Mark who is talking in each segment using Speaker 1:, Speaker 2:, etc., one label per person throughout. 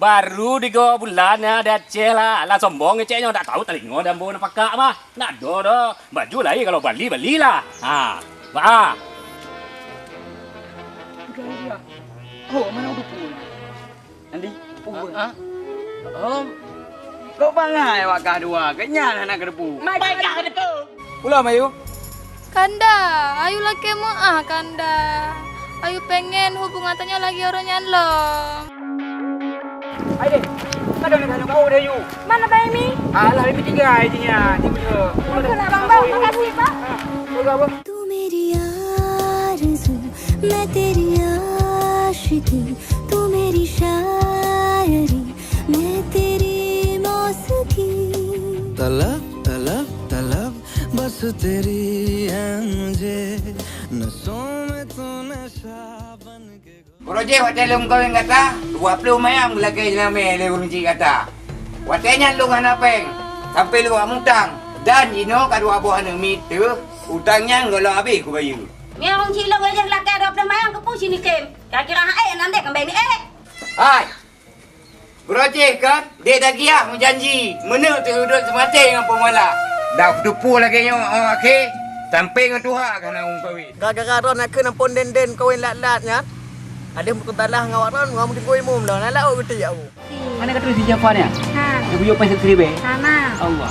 Speaker 1: Baru 3 bulan ya dah ceh lah. Lah sombong ke cehnya tak tahu telinga dan bau nak pakak mah. Nak do dah. Baju lagi kalau belilah. Ha. Ba.
Speaker 2: Dia. Oh, mana udah pun. Andi, pun. Kau bangai awak kah dua. Kenyal nak kedepu.
Speaker 3: Baik kah kedepu.
Speaker 2: Pula Mayu.
Speaker 4: Kanda, ayu laki mau Kanda. Ayu pengen hubungan tanya lagi orang nyalong.
Speaker 2: Aide, mana nak kau dah you?
Speaker 3: Mana Bang Mi?
Speaker 2: Alah, ini 3 idenya. Ni betul.
Speaker 3: Kenapa Bang Bang? Makasih Pak.
Speaker 2: Apa?
Speaker 5: तू मेरी आरज़ू मैं तेरी आशिकी तू मेरी शायरी मैं तेरी मौसीकी
Speaker 6: तलब तलब तलब बस तेरी है मुझे नसों में तू नशा बन के
Speaker 7: Koroje hotel lung kau yang kata 20 mayam lagi jalan le kunci kata. Watenya lu ngana peng. Sampai lu mutang dan ino kadua buah meter utangnya ngolo habis ku bayar.
Speaker 3: Ni orang cila gua yang lakai 20 mayang ke pusi ni kem. Kira-kira nanti kembali ni
Speaker 7: Hai. Koroje kan dia dah giah menjanji mana terudut semati dengan pemala. Dah tupu lagi nyo okey. Sampai dengan Tuhan kan orang kahwin.
Speaker 8: Gara-gara nak kena pon den-den kahwin lat-latnya. Ada mungkin talah ngawak ron, ngam di koi mum dah. Nak lau geti aku.
Speaker 2: Mana kata si Jafar ni?
Speaker 3: Ha.
Speaker 2: Dia buyuk pasal kribe.
Speaker 3: Sana.
Speaker 2: Allah.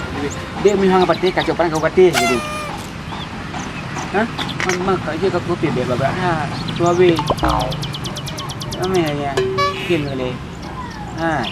Speaker 2: Dia minhang apa teh kacau parang kau patih gitu. Hah? Mak aja kau kopi be babak ha. Tu habis. Ame ya. Kin boleh. Ha.